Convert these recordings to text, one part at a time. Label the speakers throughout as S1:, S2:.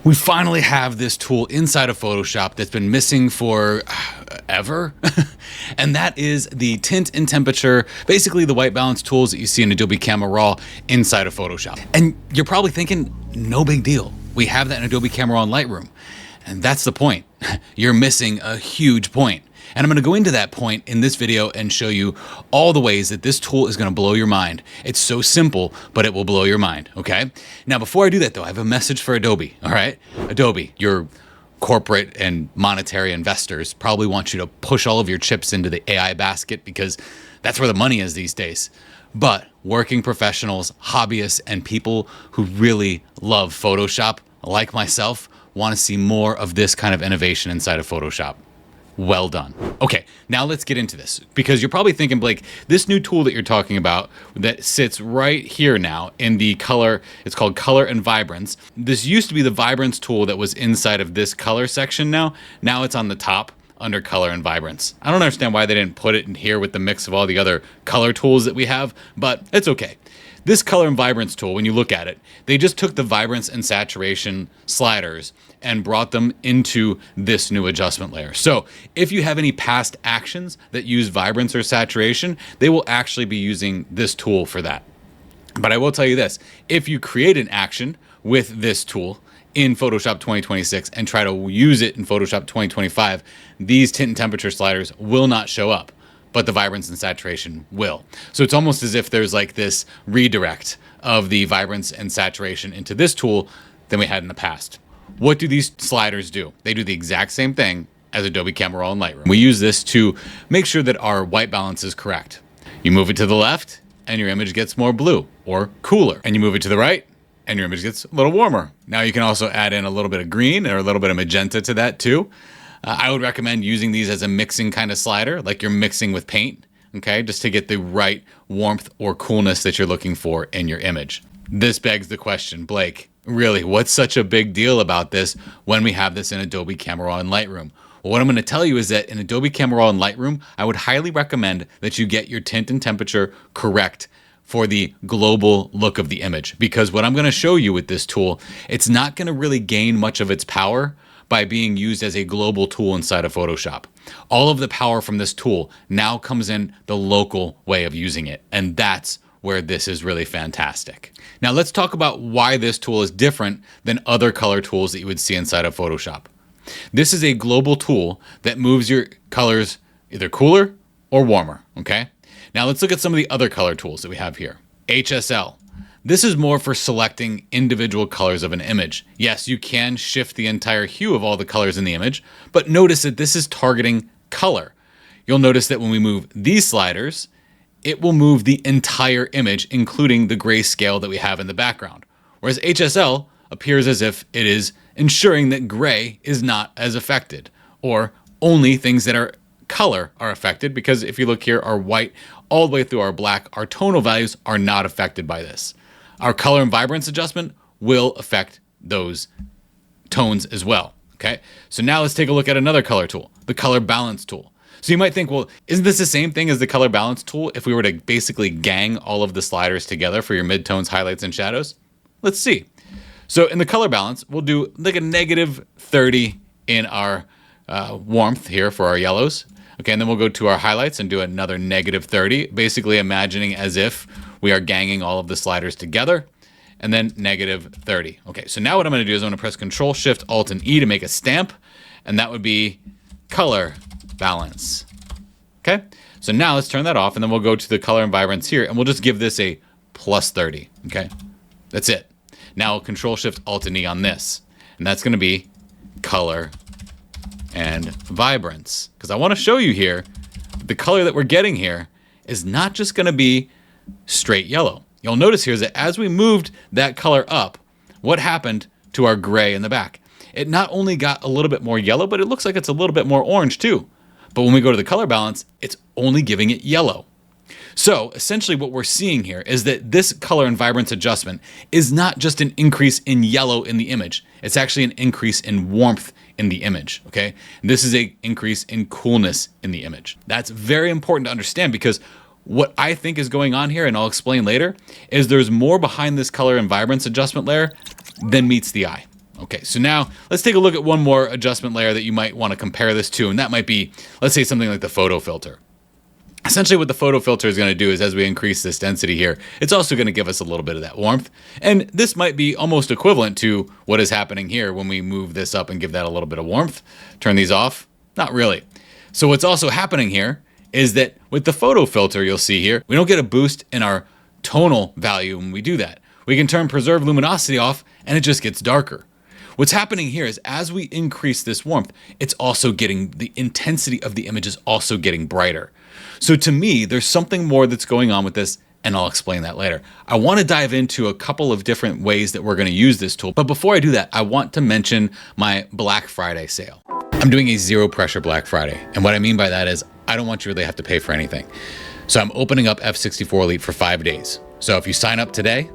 S1: We finally have this tool inside of Photoshop that's been missing for ever. And that is the tint and temperature, basically the white balance tools that you see in Adobe Camera Raw inside of Photoshop. And you're probably thinking, no big deal. We have that in Adobe Camera Raw in Lightroom. And that's the point. You're missing a huge point. And I'm going to go into that point in this video and show you all the ways that this tool is going to blow your mind. It's so simple, but it will blow your mind, okay? Now, before I do that though, I have a message for Adobe, all right? Adobe, your corporate and monetary investors probably want you to push all of your chips into the AI basket because that's where the money is these days. But working professionals, hobbyists, and people who really love Photoshop, like myself, want to see more of this kind of innovation inside of Photoshop. Well done. Okay, now let's get into this because you're probably thinking, Blake, this new tool that you're talking about that sits right here now in the color, it's called Color and Vibrance. This used to be the Vibrance tool that was inside of this color section now. Now it's on the top under Color and Vibrance. I don't understand why they didn't put it in here with the mix of all the other color tools that we have, but it's okay. This Color and Vibrance tool, when you look at it, they just took the vibrance and saturation sliders and brought them into this new adjustment layer. So if you have any past actions that use vibrance or saturation, they will actually be using this tool for that. But I will tell you this, if you create an action with this tool in Photoshop 2026 and try to use it in Photoshop 2025, these tint and temperature sliders will not show up, but the vibrance and saturation will. So it's almost as if there's like this redirect of the vibrance and saturation into this tool than we had in the past. What do these sliders do? They do the exact same thing as Adobe Camera Raw and Lightroom. We use this to make sure that our white balance is correct. You move it to the left and your image gets more blue or cooler. And you move it to the right and your image gets a little warmer. Now you can also add in a little bit of green or a little bit of magenta to that too. I would recommend using these as a mixing kind of slider, like you're mixing with paint, okay? Just to get the right warmth or coolness that you're looking for in your image. This begs the question, Blake, really, what's such a big deal about this when we have this in Adobe Camera Raw and Lightroom? Well, what I'm going to tell you is that in Adobe Camera Raw and Lightroom, I would highly recommend that you get your tint and temperature correct for the global look of the image. Because what I'm going to show you with this tool, it's not going to really gain much of its power by being used as a global tool inside of Photoshop. All of the power from this tool now comes in the local way of using it. And that's where this is really fantastic. Now let's talk about why this tool is different than other color tools that you would see inside of Photoshop. This is a global tool that moves your colors either cooler or warmer, okay? Now let's look at some of the other color tools that we have here. HSL. This is more for selecting individual colors of an image. Yes, you can shift the entire hue of all the colors in the image, but notice that this is targeting color. You'll notice that when we move these sliders, it will move the entire image, including the grayscale that we have in the background. Whereas HSL appears as if it is ensuring that gray is not as affected, or only things that are color are affected, because if you look here, our white all the way through our black, our tonal values are not affected by this. Our color and vibrance adjustment will affect those tones as well, okay? So now let's take a look at another color tool, the color balance tool. So you might think, well, isn't this the same thing as the color balance tool if we were to basically gang all of the sliders together for your midtones, highlights, and shadows? Let's see. So in the color balance, we'll do like a -30 in our warmth here for our yellows. Okay, and then we'll go to our highlights and do another -30, basically imagining as if we are ganging all of the sliders together, and then -30. Okay, so now what I'm gonna do is I'm gonna press Control Shift Alt and E to make a stamp, and that would be color balance. Okay, so now let's turn that off, and then we'll go to the color and vibrance here, and we'll just give this a +30, okay? That's it. Now Control Shift Alt and E on this, and that's gonna be color and vibrance. Because I wanna show you here, the color that we're getting here is not just gonna be straight yellow. You'll notice here is that as we moved that color up, what happened to our gray in the back? It not only got a little bit more yellow, but it looks like it's a little bit more orange too. But when we go to the color balance, it's only giving it yellow. So essentially what we're seeing here is that this color and vibrance adjustment is not just an increase in yellow in the image. It's actually an increase in warmth in the image, okay? This is an increase in coolness in the image. That's very important to understand because what I think is going on here, and I'll explain later, is there's more behind this color and vibrance adjustment layer than meets the eye. Okay, so now let's take a look at one more adjustment layer that you might want to compare this to, and that might be, let's say, something like the photo filter. Essentially what the photo filter is going to do is, as we increase this density here, it's also going to give us a little bit of that warmth. And this might be almost equivalent to what is happening here when we move this up and give that a little bit of warmth. Turn these off. Not really. So what's also happening here is that with the photo filter, you'll see here, we don't get a boost in our tonal value when we do that. We can turn preserve luminosity off and it just gets darker. What's happening here is as we increase this warmth, it's also getting, the intensity of the image is also getting brighter. So to me, there's something more that's going on with this, and I'll explain that later. I want to dive into a couple of different ways that we're going to use this tool. But before I do that, I want to mention my Black Friday sale. I'm doing a zero pressure Black Friday. And what I mean by that is I don't want you to really have to pay for anything. So I'm opening up F64 Elite for 5 days. So if you sign up today,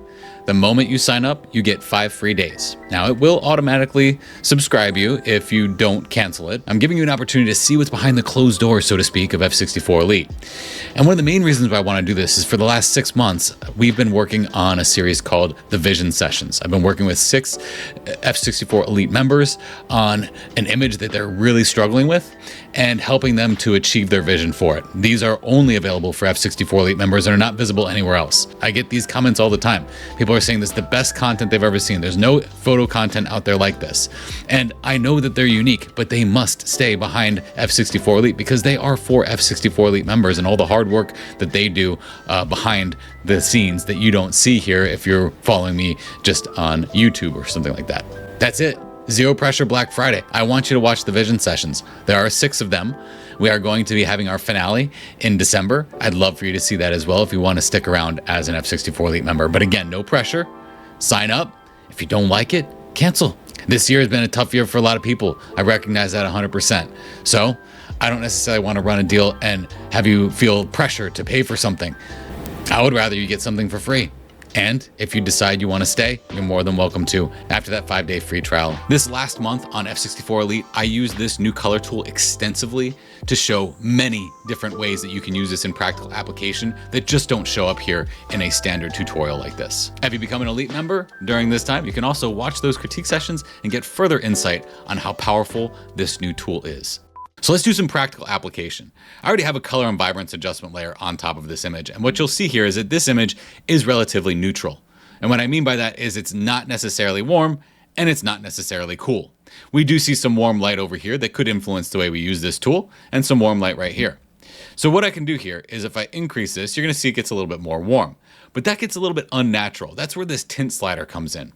S1: the moment you sign up, you get 5 free days. Now, it will automatically subscribe you if you don't cancel it. I'm giving you an opportunity to see what's behind the closed door, so to speak, of F64 Elite. And one of the main reasons why I want to do this is for the last 6 months, we've been working on a series called the Vision Sessions. I've been working with 6 F64 Elite members on an image that they're really struggling with and helping them to achieve their vision for it. These are only available for F64 Elite members and are not visible anywhere else. I get these comments all the time. People are saying this is the best content they've ever seen. There's no photo content out there like this. And I know that they're unique, but they must stay behind F64 Elite because they are for F64 Elite members and all the hard work that they do behind the scenes that you don't see here if you're following me just on YouTube or something like that. That's it. Zero pressure Black Friday. I want you to watch the Vision Sessions. There are 6 of them. We are going to be having our finale in December. I'd love for you to see that as well if you want to stick around as an F64 Elite member. But again, no pressure. Sign up. If you don't like it, cancel. This year has been a tough year for a lot of people. I recognize that 100%. So I don't necessarily want to run a deal and have you feel pressure to pay for something. I would rather you get something for free. And if you decide you want to stay, you're more than welcome to after that 5-day free trial. This last month on F64 Elite, I used this new color tool extensively to show many different ways that you can use this in practical application that just don't show up here in a standard tutorial like this. If you become an Elite member during this time, you can also watch those critique sessions and get further insight on how powerful this new tool is. So let's do some practical application. I already have a color and vibrance adjustment layer on top of this image. And what you'll see here is that this image is relatively neutral. And what I mean by that is it's not necessarily warm and it's not necessarily cool. We do see some warm light over here that could influence the way we use this tool and some warm light right here. So what I can do here is if I increase this, you're going to see it gets a little bit more warm. But that gets a little bit unnatural. That's where this tint slider comes in.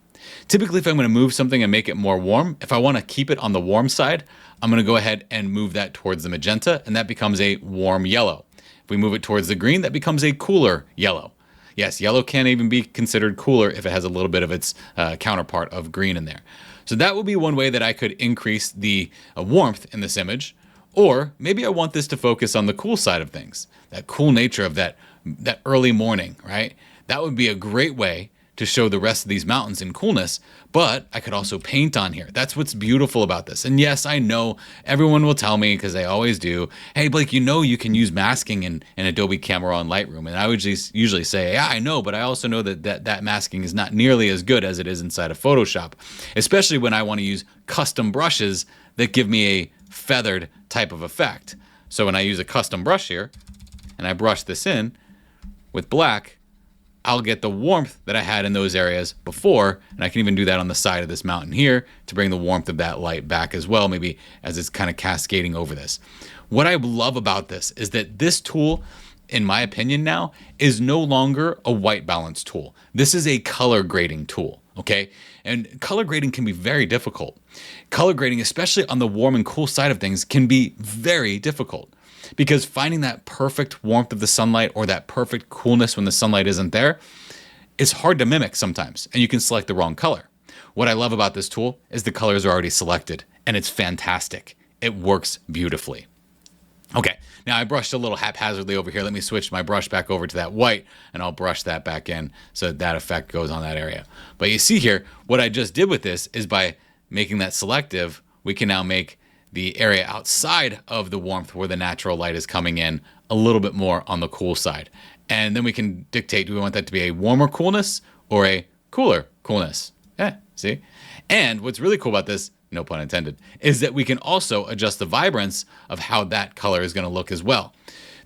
S1: Typically, if I'm going to move something and make it more warm, if I want to keep it on the warm side, I'm going to go ahead and move that towards the magenta, and that becomes a warm yellow. If we move it towards the green, that becomes a cooler yellow. Yes, yellow can even be considered cooler if it has a little bit of its counterpart of green in there. So that would be one way that I could increase the warmth in this image. Or maybe I want this to focus on the cool side of things, that cool nature of that early morning, right? That would be a great way to show the rest of these mountains in coolness, but I could also paint on here. That's what's beautiful about this. And yes, I know everyone will tell me, because they always do, hey, Blake, you know you can use masking in Adobe Camera Raw and Lightroom. And I would just usually say, yeah, I know, but I also know that masking is not nearly as good as it is inside of Photoshop, especially when I want to use custom brushes that give me a feathered type of effect. So when I use a custom brush here, and I brush this in with black, I'll get the warmth that I had in those areas before, and I can even do that on the side of this mountain here to bring the warmth of that light back as well, maybe as it's kind of cascading over this. What I love about this is that this tool, in my opinion now, is no longer a white balance tool. This is a color grading tool, okay? And color grading can be very difficult. Color grading, especially on the warm and cool side of things, can be very difficult. Because finding that perfect warmth of the sunlight or that perfect coolness when the sunlight isn't there is hard to mimic sometimes, and you can select the wrong color. What I love about this tool is the colors are already selected, and it's fantastic. It works beautifully. Okay, now I brushed a little haphazardly over here. Let me switch my brush back over to that white, and I'll brush that back in so that effect goes on that area. But you see here, what I just did with this is by making that selective, we can now make the area outside of the warmth where the natural light is coming in a little bit more on the cool side. And then we can dictate, do we want that to be a warmer coolness or a cooler coolness? Yeah, see? And what's really cool about this, no pun intended, is that we can also adjust the vibrance of how that color is going to look as well.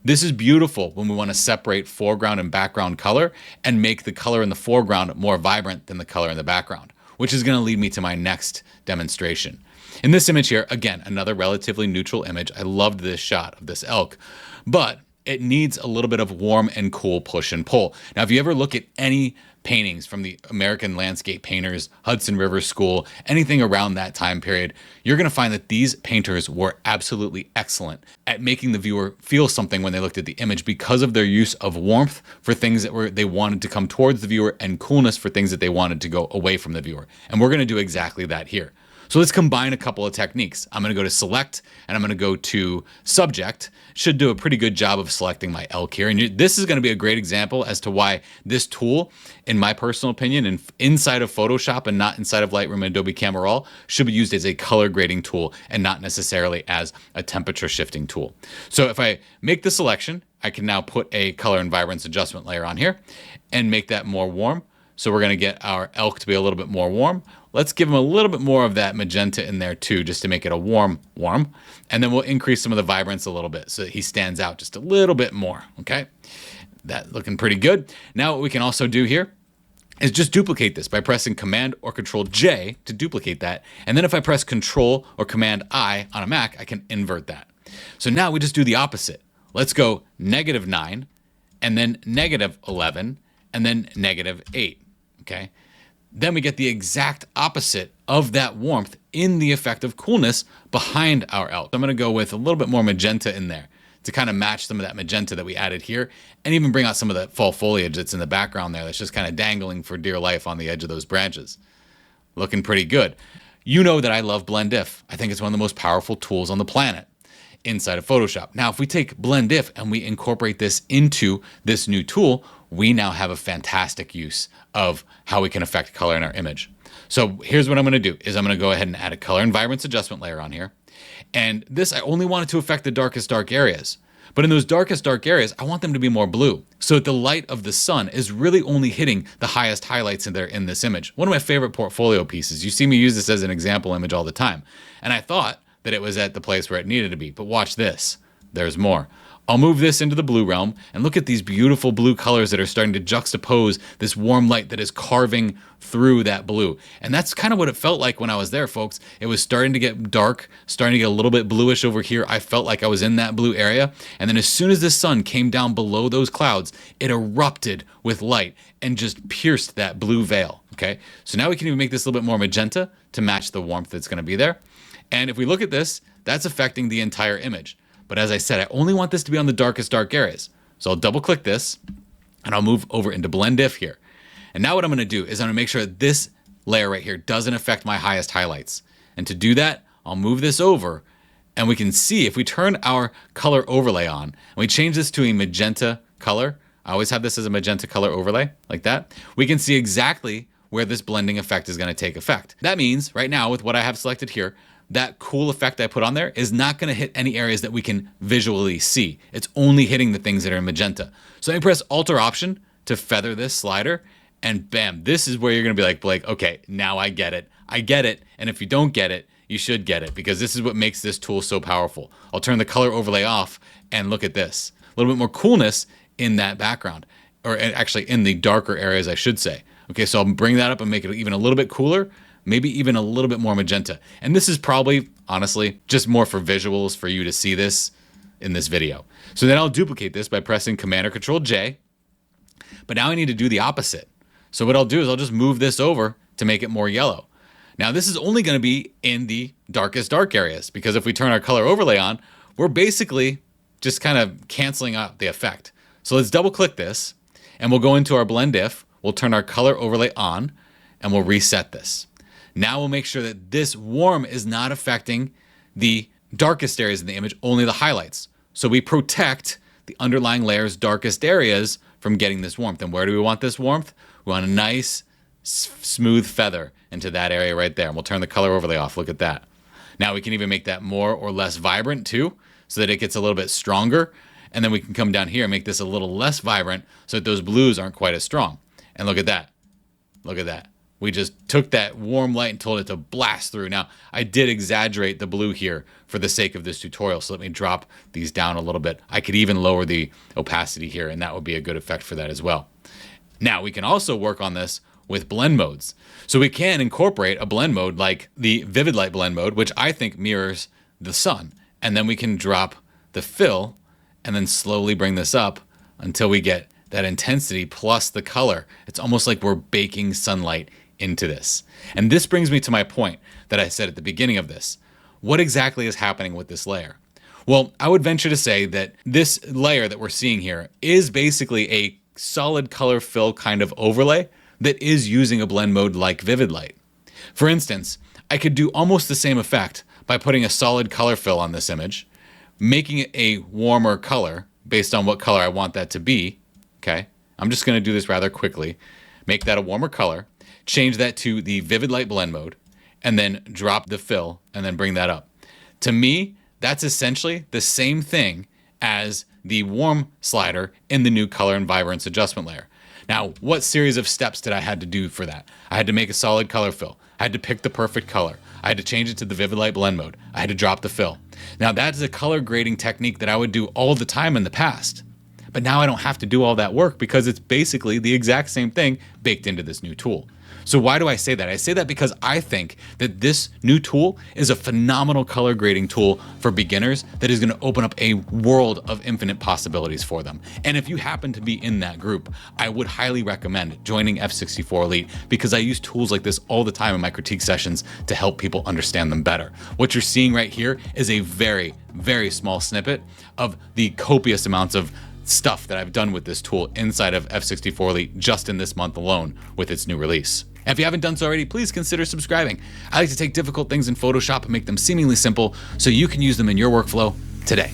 S1: This is beautiful when we want to separate foreground and background color and make the color in the foreground more vibrant than the color in the background, which is going to lead me to my next demonstration. In this image here, again, another relatively neutral image. I loved this shot of this elk, but it needs a little bit of warm and cool push and pull. Now, if you ever look at any paintings from the American landscape painters, Hudson River School, anything around that time period, you're going to find that these painters were absolutely excellent at making the viewer feel something when they looked at the image because of their use of warmth for things that they wanted to come towards the viewer and coolness for things that they wanted to go away from the viewer. And we're going to do exactly that here. So let's combine a couple of techniques. I'm going to go to select and I'm going to go to subject. Should do a pretty good job of selecting my elk here. And this is going to be a great example as to why this tool, in my personal opinion, inside of Photoshop and not inside of Lightroom and Adobe Camera Raw, should be used as a color grading tool and not necessarily as a temperature shifting tool. So if I make the selection, I can now put a color and vibrance adjustment layer on here and make that more warm. So we're going to get our elk to be a little bit more warm. Let's give him a little bit more of that magenta in there too, just to make it a warm. And then we'll increase some of the vibrance a little bit so that he stands out just a little bit more, okay? That looking pretty good. Now what we can also do here is just duplicate this by pressing Command or Control J to duplicate that. And then if I press Control or Command I on a Mac, I can invert that. So now we just do the opposite. Let's go -9 and then -11 and then -8, okay? Then we get the exact opposite of that warmth in the effect of coolness behind our elk. I'm going to go with a little bit more magenta in there to kind of match some of that magenta that we added here and even bring out some of the fall foliage that's in the background there that's just kind of dangling for dear life on the edge of those branches. Looking pretty good. You know that I love Blend If. I think it's one of the most powerful tools on the planet inside of Photoshop. Now, if we take Blend If and we incorporate this into this new tool, we now have a fantastic use of how we can affect color in our image. So here's what I'm going to do is I'm going to go ahead and add a color and vibrance adjustment layer on here. And this, I only want it to affect the darkest dark areas. But in those darkest dark areas, I want them to be more blue so that the light of the sun is really only hitting the highest highlights in this image. One of my favorite portfolio pieces. You see me use this as an example image all the time. And I thought that it was at the place where it needed to be. But watch this. There's more. I'll move this into the blue realm and look at these beautiful blue colors that are starting to juxtapose this warm light that is carving through that blue. And that's kind of what it felt like when I was there, folks. It was starting to get dark, starting to get a little bit bluish over here. I felt like I was in that blue area. And then as soon as the sun came down below those clouds, it erupted with light and just pierced that blue veil. Okay, so now we can even make this a little bit more magenta to match the warmth that's going to be there. And if we look at this, that's affecting the entire image. But as I said, I only want this to be on the darkest dark areas. So I'll double click this and I'll move over into Blend If here. And now what I'm going to do is I'm going to make sure that this layer right here doesn't affect my highest highlights. And to do that, I'll move this over and we can see if we turn our color overlay on and we change this to a magenta color. I always have this as a magenta color overlay like that. We can see exactly where this blending effect is going to take effect. That means right now with what I have selected here, that cool effect I put on there is not going to hit any areas that we can visually see. It's only hitting the things that are in magenta. So let me press Alt or Option to feather this slider, and bam, this is where you're going to be like, Blake, okay, now I get it. I get it, and if you don't get it, you should get it, because this is what makes this tool so powerful. I'll turn the color overlay off, and look at this. A little bit more coolness in that background, or actually in the darker areas, I should say. Okay, so I'll bring that up and make it even a little bit cooler, maybe even a little bit more magenta. And this is probably, honestly, just more for visuals for you to see this in this video. So then I'll duplicate this by pressing Command or Control J. But now I need to do the opposite. So what I'll do is I'll just move this over to make it more yellow. Now this is only going to be in the darkest dark areas, because if we turn our color overlay on, we're basically just kind of canceling out the effect. So let's double click this and we'll go into our Blend If. We'll turn our color overlay on and we'll reset this. Now we'll make sure that this warm is not affecting the darkest areas in the image, only the highlights. So we protect the underlying layer's darkest areas from getting this warmth. And where do we want this warmth? We want a nice, smooth feather into that area right there. And we'll turn the color overlay off. Look at that. Now we can even make that more or less vibrant too, so that it gets a little bit stronger. And then we can come down here and make this a little less vibrant so that those blues aren't quite as strong. And look at that. Look at that. We just took that warm light and told it to blast through. Now, I did exaggerate the blue here for the sake of this tutorial, so let me drop these down a little bit. I could even lower the opacity here, and that would be a good effect for that as well. Now, we can also work on this with blend modes. So we can incorporate a blend mode like the Vivid Light blend mode, which I think mirrors the sun. And then we can drop the fill and then slowly bring this up until we get that intensity plus the color. It's almost like we're baking sunlight into this. And this brings me to my point that I said at the beginning of this. What exactly is happening with this layer? Well, I would venture to say that this layer that we're seeing here is basically a solid color fill kind of overlay that is using a blend mode like Vivid Light. For instance, I could do almost the same effect by putting a solid color fill on this image, making it a warmer color based on what color I want that to be. Okay, I'm just going to do this rather quickly. Make that a warmer color, change that to the Vivid Light blend mode, and then drop the fill and then bring that up. To me, that's essentially the same thing as the warm slider in the new Color and Vibrance adjustment layer. Now, what series of steps did I had to do for that? I had to make a solid color fill. I had to pick the perfect color. I had to change it to the Vivid Light blend mode. I had to drop the fill. Now, that is a color grading technique that I would do all the time in the past. But now I don't have to do all that work because it's basically the exact same thing baked into this new tool. So why do I say that? I say that because I think that this new tool is a phenomenal color grading tool for beginners that is going to open up a world of infinite possibilities for them. And if you happen to be in that group, I would highly recommend joining F64 Elite because I use tools like this all the time in my critique sessions to help people understand them better. What you're seeing right here is a very, very small snippet of the copious amounts of stuff that I've done with this tool inside of F64 Elite just in this month alone with its new release. And if you haven't done so already, please consider subscribing. I like to take difficult things in Photoshop and make them seemingly simple so you can use them in your workflow today.